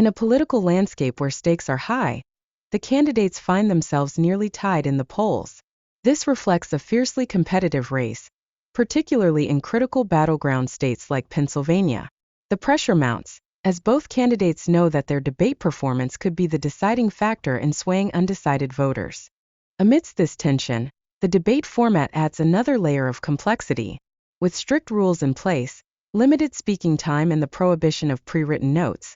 In a political landscape where stakes are high, the candidates find themselves nearly tied in the polls. This reflects a fiercely competitive race, particularly in critical battleground states like Pennsylvania. The pressure mounts, as both candidates know that their debate performance could be the deciding factor in swaying undecided voters. Amidst this tension, the debate format adds another layer of complexity. With strict rules in place, limited speaking time and the prohibition of pre-written notes,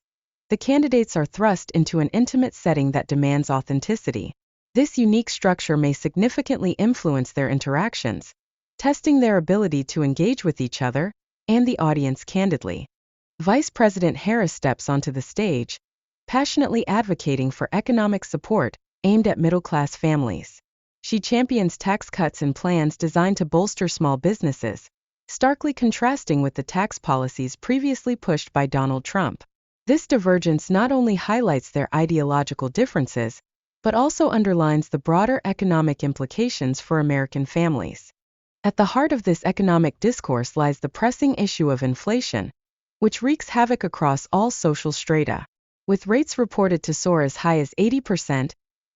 the candidates are thrust into an intimate setting that demands authenticity. This unique structure may significantly influence their interactions, testing their ability to engage with each other and the audience candidly. Vice President Harris steps onto the stage, passionately advocating for economic support aimed at middle-class families. She champions tax cuts and plans designed to bolster small businesses, starkly contrasting with the tax policies previously pushed by Donald Trump. This divergence not only highlights their ideological differences, but also underlines the broader economic implications for American families. At the heart of this economic discourse lies the pressing issue of inflation, which wreaks havoc across all social strata. With rates reported to soar as high as 80%,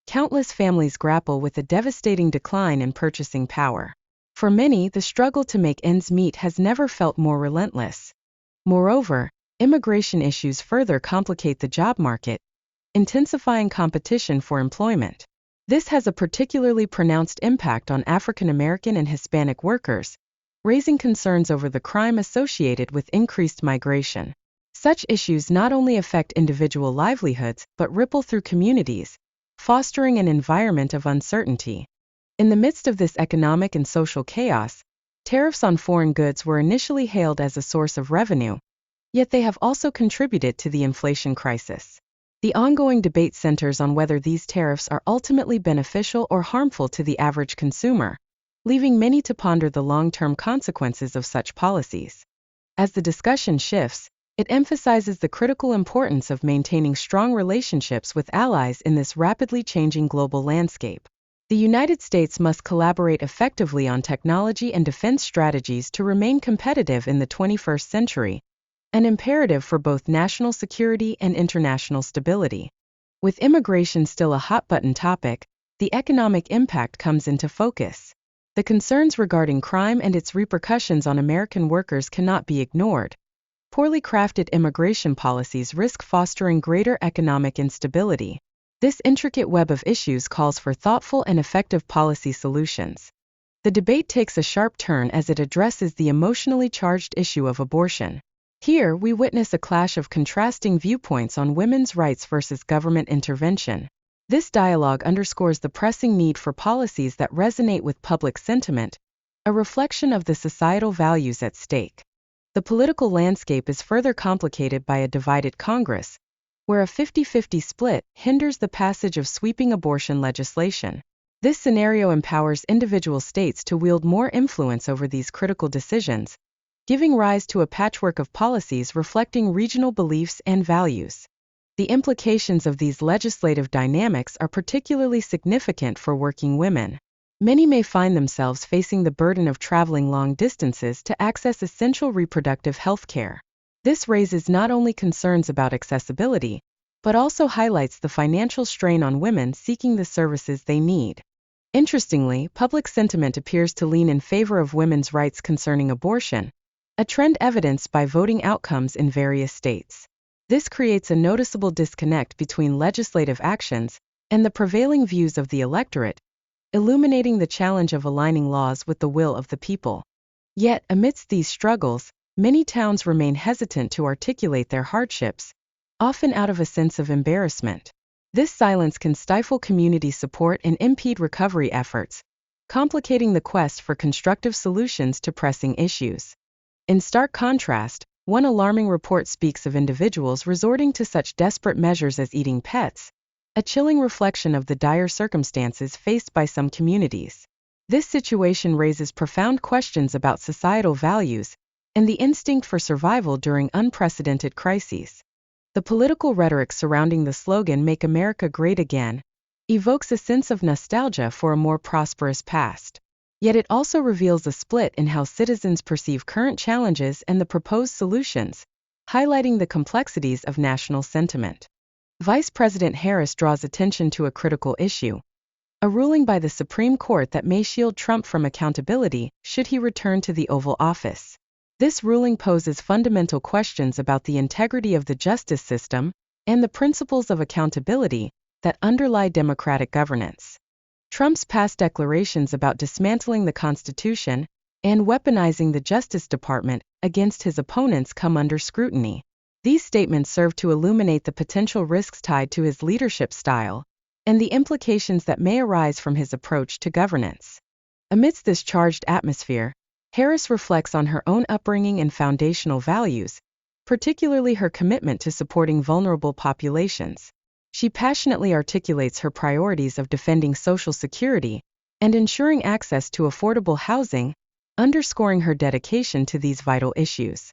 countless families grapple with a devastating decline in purchasing power. For many, the struggle to make ends meet has never felt more relentless. Moreover, immigration issues further complicate the job market, intensifying competition for employment. This has a particularly pronounced impact on African American and Hispanic workers, raising concerns over the crime associated with increased migration. Such issues not only affect individual livelihoods but ripple through communities, fostering an environment of uncertainty. In the midst of this economic and social chaos, tariffs on foreign goods were initially hailed as a source of revenue, yet they have also contributed to the inflation crisis. The ongoing debate centers on whether these tariffs are ultimately beneficial or harmful to the average consumer, leaving many to ponder the long-term consequences of such policies. As the discussion shifts, it emphasizes the critical importance of maintaining strong relationships with allies in this rapidly changing global landscape. The United States must collaborate effectively on technology and defense strategies to remain competitive in the 21st century, an imperative for both national security and international stability. With immigration still a hot-button topic, the economic impact comes into focus. The concerns regarding crime and its repercussions on American workers cannot be ignored. Poorly crafted immigration policies risk fostering greater economic instability. This intricate web of issues calls for thoughtful and effective policy solutions. The debate takes a sharp turn as it addresses the emotionally charged issue of abortion. Here, we witness a clash of contrasting viewpoints on women's rights versus government intervention. This dialogue underscores the pressing need for policies that resonate with public sentiment, a reflection of the societal values at stake. The political landscape is further complicated by a divided Congress, where a 50-50 split hinders the passage of sweeping abortion legislation. This scenario empowers individual states to wield more influence over these critical decisions, giving rise to a patchwork of policies reflecting regional beliefs and values. The implications of these legislative dynamics are particularly significant for working women. Many may find themselves facing the burden of traveling long distances to access essential reproductive health care. This raises not only concerns about accessibility, but also highlights the financial strain on women seeking the services they need. Interestingly, public sentiment appears to lean in favor of women's rights concerning abortion, a trend evidenced by voting outcomes in various states. This creates a noticeable disconnect between legislative actions and the prevailing views of the electorate, illuminating the challenge of aligning laws with the will of the people. Yet, amidst these struggles, many towns remain hesitant to articulate their hardships, often out of a sense of embarrassment. This silence can stifle community support and impede recovery efforts, complicating the quest for constructive solutions to pressing issues. In stark contrast, one alarming report speaks of individuals resorting to such desperate measures as eating pets, a chilling reflection of the dire circumstances faced by some communities. This situation raises profound questions about societal values and the instinct for survival during unprecedented crises. The political rhetoric surrounding the slogan "Make America Great Again" evokes a sense of nostalgia for a more prosperous past. Yet it also reveals a split in how citizens perceive current challenges and the proposed solutions, highlighting the complexities of national sentiment. Vice President Harris draws attention to a critical issue: a ruling by the Supreme Court that may shield Trump from accountability should he return to the Oval Office. This ruling poses fundamental questions about the integrity of the justice system and the principles of accountability that underlie democratic governance. Trump's past declarations about dismantling the Constitution and weaponizing the Justice Department against his opponents come under scrutiny. These statements serve to illuminate the potential risks tied to his leadership style and the implications that may arise from his approach to governance. Amidst this charged atmosphere, Harris reflects on her own upbringing and foundational values, particularly her commitment to supporting vulnerable populations. She passionately articulates her priorities of defending Social Security and ensuring access to affordable housing, underscoring her dedication to these vital issues.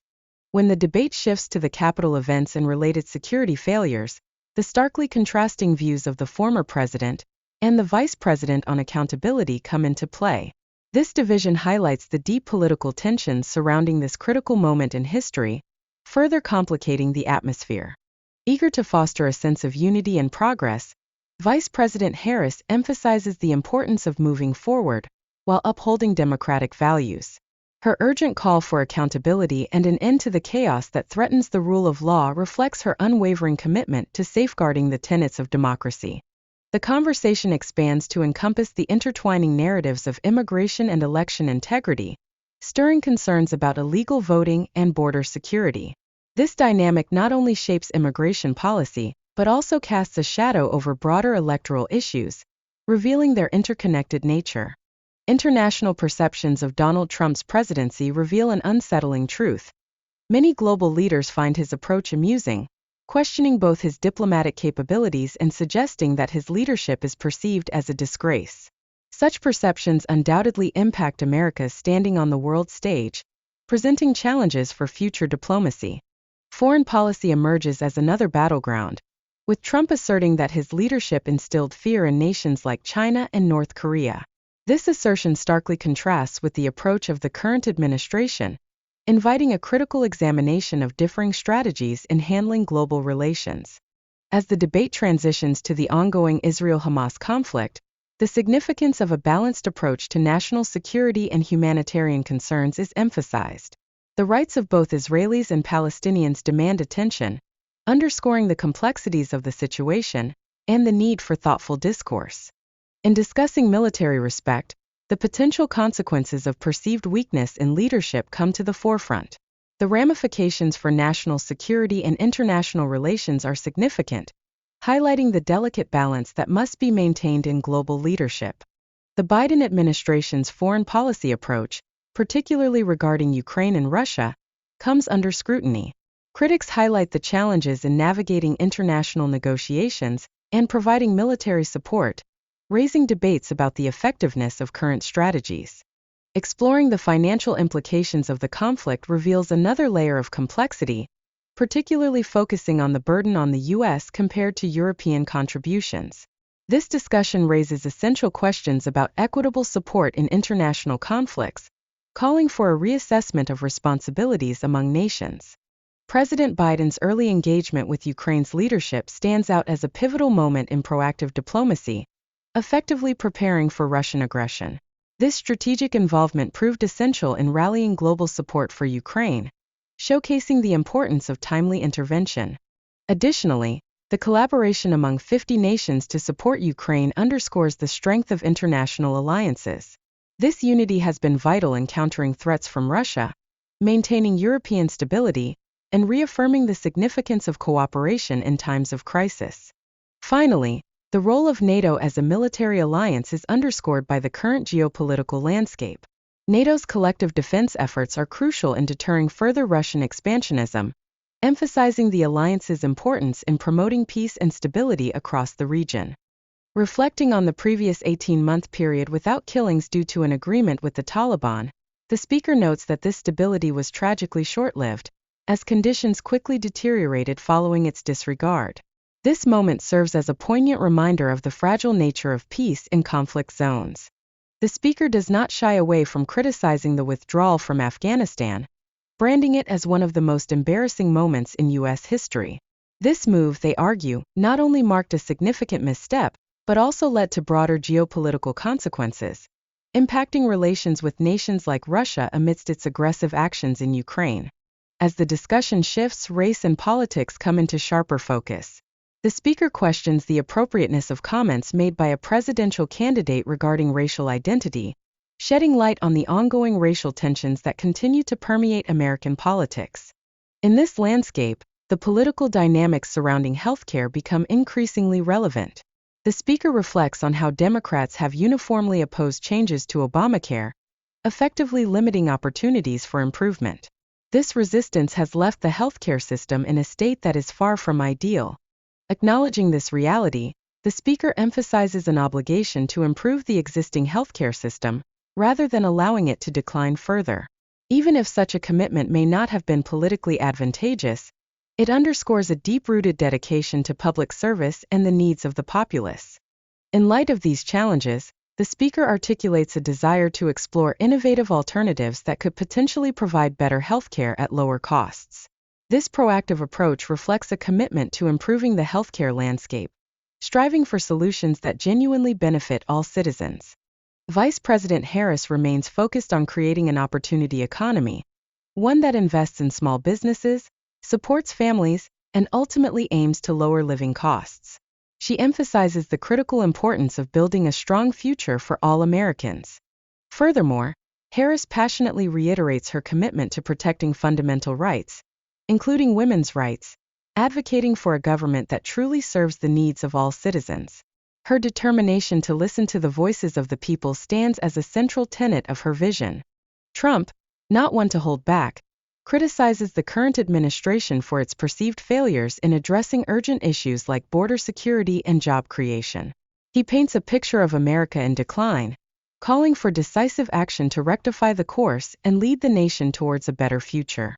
When the debate shifts to the Capitol events and related security failures, the starkly contrasting views of the former president and the vice president on accountability come into play. This division highlights the deep political tensions surrounding this critical moment in history, further complicating the atmosphere. Eager to foster a sense of unity and progress, Vice President Harris emphasizes the importance of moving forward while upholding democratic values. Her urgent call for accountability and an end to the chaos that threatens the rule of law reflects her unwavering commitment to safeguarding the tenets of democracy. The conversation expands to encompass the intertwining narratives of immigration and election integrity, stirring concerns about illegal voting and border security. This dynamic not only shapes immigration policy, but also casts a shadow over broader electoral issues, revealing their interconnected nature. International perceptions of Donald Trump's presidency reveal an unsettling truth. Many global leaders find his approach amusing, questioning both his diplomatic capabilities and suggesting that his leadership is perceived as a disgrace. Such perceptions undoubtedly impact America's standing on the world stage, presenting challenges for future diplomacy. Foreign policy emerges as another battleground, with Trump asserting that his leadership instilled fear in nations like China and North Korea. This assertion starkly contrasts with the approach of the current administration, inviting a critical examination of differing strategies in handling global relations. As the debate transitions to the ongoing Israel-Hamas conflict, the significance of a balanced approach to national security and humanitarian concerns is emphasized. The rights of both Israelis and Palestinians demand attention, underscoring the complexities of the situation and the need for thoughtful discourse. In discussing military respect, the potential consequences of perceived weakness in leadership come to the forefront. The ramifications for national security and international relations are significant, highlighting the delicate balance that must be maintained in global leadership. The Biden administration's foreign policy approach, particularly regarding Ukraine and Russia, comes under scrutiny. Critics highlight the challenges in navigating international negotiations and providing military support, raising debates about the effectiveness of current strategies. Exploring the financial implications of the conflict reveals another layer of complexity, particularly focusing on the burden on the U.S. compared to European contributions. This discussion raises essential questions about equitable support in international conflicts, calling for a reassessment of responsibilities among nations. President Biden's early engagement with Ukraine's leadership stands out as a pivotal moment in proactive diplomacy, effectively preparing for Russian aggression. This strategic involvement proved essential in rallying global support for Ukraine, showcasing the importance of timely intervention. Additionally, the collaboration among 50 nations to support Ukraine underscores the strength of international alliances. This unity has been vital in countering threats from Russia, maintaining European stability, and reaffirming the significance of cooperation in times of crisis. Finally, the role of NATO as a military alliance is underscored by the current geopolitical landscape. NATO's collective defense efforts are crucial in deterring further Russian expansionism, emphasizing the alliance's importance in promoting peace and stability across the region. Reflecting on the previous 18-month period without killings due to an agreement with the Taliban, the speaker notes that this stability was tragically short-lived, as conditions quickly deteriorated following its disregard. This moment serves as a poignant reminder of the fragile nature of peace in conflict zones. The speaker does not shy away from criticizing the withdrawal from Afghanistan, branding it as one of the most embarrassing moments in U.S. history. This move, they argue, not only marked a significant misstep, but also led to broader geopolitical consequences, impacting relations with nations like Russia amidst its aggressive actions in Ukraine. As the discussion shifts, race and politics come into sharper focus. The speaker questions the appropriateness of comments made by a presidential candidate regarding racial identity, shedding light on the ongoing racial tensions that continue to permeate American politics. In this landscape, the political dynamics surrounding healthcare become increasingly relevant. The speaker reflects on how Democrats have uniformly opposed changes to Obamacare, effectively limiting opportunities for improvement. This resistance has left the healthcare system in a state that is far from ideal. Acknowledging this reality, the speaker emphasizes an obligation to improve the existing healthcare system, rather than allowing it to decline further. Even if such a commitment may not have been politically advantageous, it underscores a deep-rooted dedication to public service and the needs of the populace. In light of these challenges, the speaker articulates a desire to explore innovative alternatives that could potentially provide better healthcare at lower costs. This proactive approach reflects a commitment to improving the healthcare landscape, striving for solutions that genuinely benefit all citizens. Vice President Harris remains focused on creating an opportunity economy, one that invests in small businesses, supports families, and ultimately aims to lower living costs. She emphasizes the critical importance of building a strong future for all Americans. Furthermore, Harris passionately reiterates her commitment to protecting fundamental rights, including women's rights, advocating for a government that truly serves the needs of all citizens. Her determination to listen to the voices of the people stands as a central tenet of her vision. Trump, not one to hold back, criticizes the current administration for its perceived failures in addressing urgent issues like border security and job creation. He paints a picture of America in decline, calling for decisive action to rectify the course and lead the nation towards a better future.